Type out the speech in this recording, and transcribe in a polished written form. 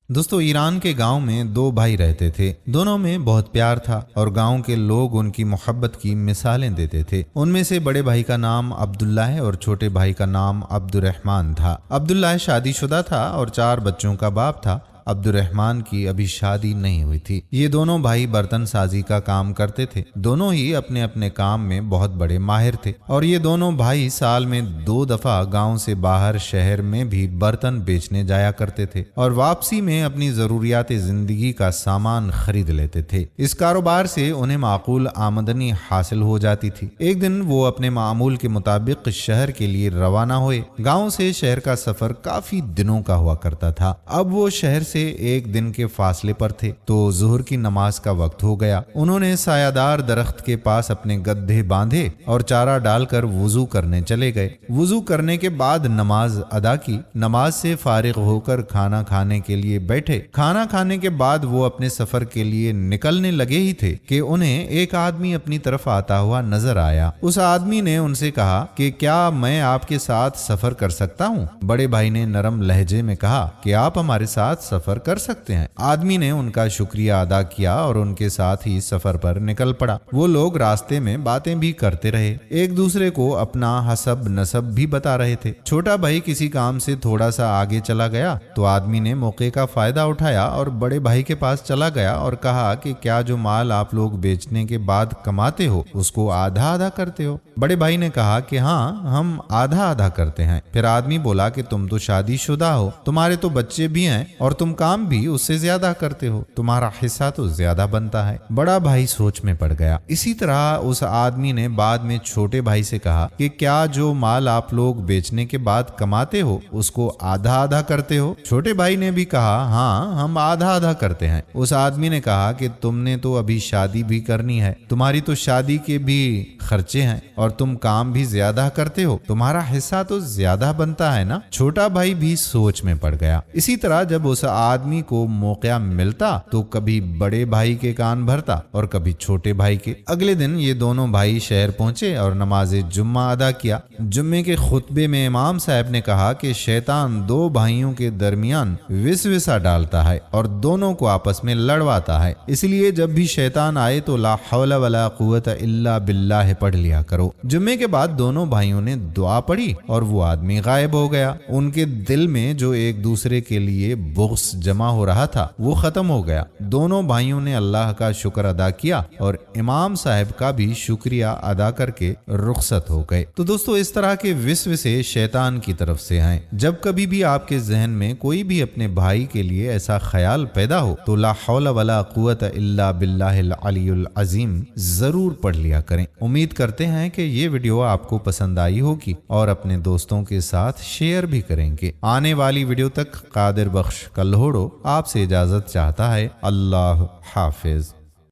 दोस्तों, ईरान के गांव में दो भाई रहते थे। दोनों में बहुत प्यार था और गांव के लोग उनकी मोहब्बत की मिसालें देते थे। उनमें से बड़े भाई का नाम अब्दुल्ला है और छोटे भाई का नाम अब्दुर्रहमान था। अब्दुल्ला शादीशुदा था और 4 बच्चों का बाप था। अब्दुर्रहमान की अभी शादी नहीं हुई थी। ये दोनों भाई बर्तन साजी का काम करते थे। दोनों ही अपने अपने काम में बहुत बड़े माहिर थे और ये दोनों भाई साल में 2 दफा गांव से बाहर शहर में भी बर्तन बेचने जाया करते थे और वापसी में अपनी जरूरियात जिंदगी का सामान खरीद लेते थे। इस कारोबार से उन्हें माकूल आमदनी हासिल हो जाती थी। एक दिन वो अपने मामूल के मुताबिक शहर के लिए रवाना हुए। गाँव से शहर का सफर काफी दिनों का हुआ करता था। अब वो शहर से एक दिन के फासले पर थे तो जुहर की नमाज का वक्त हो गया। उन्होंने सायादार दरख्त के पास अपने गड्ढे बांधे और चारा डालकर वुजू करने चले गए। वुजू करने के बाद नमाज अदा की। नमाज से फारिग होकर खाना खाने के लिए बैठे। खाना खाने के बाद वो अपने सफर के लिए निकलने लगे ही थे कि उन्हें एक आदमी अपनी तरफ आता हुआ नजर आया। उस आदमी ने उनसे कहा कि क्या मैं आपके साथ सफर कर सकता हूँ? बड़े भाई ने नरम लहजे में कहा कि आप हमारे साथ सफर कर सकते हैं। आदमी ने उनका शुक्रिया अदा किया और उनके साथ ही सफर पर निकल पड़ा। वो लोग रास्ते में बातें भी करते रहे, एक दूसरे को अपना हसब नसब भी बता रहे थे। छोटा भाई किसी काम से थोड़ा सा आगे चला गया तो आदमी ने मौके का फायदा उठाया और बड़े भाई के पास चला गया और कहा कि क्या जो माल आप लोग बेचने के बाद कमाते हो उसको आधा आधा करते हो? बड़े भाई ने कहा कि हाँ, हम आधा आधा करते हैं। फिर आदमी बोला कि तुम तो शादीशुदा हो, तुम्हारे तो बच्चे भी हैं और तुम काम भी उससे ज्यादा करते हो, तुम्हारा हिस्सा तो ज्यादा बनता है। बड़ा भाई सोच में पड़ गया। इसी तरह उस आदमी ने बाद में छोटे भाई से कहा कि क्या जो माल आप लोग बेचने के बाद कमाते हो उसको आधा आधा करते हो? छोटे भाई ने भी कहा हाँ, हम आधा आधा करते हैं। उस आदमी ने कहा कि तुमने तो अभी शादी भी करनी है, तुम्हारी तो शादी के भी खर्चे हैं और तुम काम भी ज्यादा करते हो, तुम्हारा हिस्सा तो ज्यादा बनता है ना। छोटा भाई भी सोच में पड़ गया। इसी तरह जब उस आदमी को मौका मिलता तो कभी बड़े भाई के कान भरता और कभी छोटे भाई के। अगले दिन ये दोनों भाई शहर पहुंचे और नमाज जुम्मा अदा किया। जुम्मे के खुतबे में इमाम साहब ने कहा कि शैतान 2 भाइयों के दरमियान विसविसा डालता है और दोनों को आपस में लड़वाता है, इसलिए जब भी शैतान आए तो ला हौला वला कुव्वत इल्ला बिल्लाह पढ़ लिया करो। जुम्मे के बाद दोनों भाइयों ने दुआ पढ़ी और वो आदमी गायब हो गया। उनके दिल में जो एक दूसरे के लिए बुग़्ज़ जमा हो रहा था वो खत्म हो गया। दोनों भाइयों ने अल्लाह का शुक्र अदा किया और इमाम साहब का भी शुक्रिया अदा करके रुखसत हो गए। तो दोस्तों, इस तरह के विस्वसे शैतान की तरफ से हैं। जब कभी भी आपके जहन में कोई भी अपने भाई के लिए ऐसा ख्याल पैदा हो तो ला हौला वला कुव्वत इल्ला बिल्लाहिल अलीयुल अजीम जरूर पढ़ लिया करें। उम्मीद करते हैं कि ये वीडियो आपको पसंद आई होगी और अपने दोस्तों के साथ शेयर भी करेंगे। आने वाली वीडियो तक कादिर बख्श कल्होड़ो आपसे इजाजत चाहता है। अल्लाह हाफिज।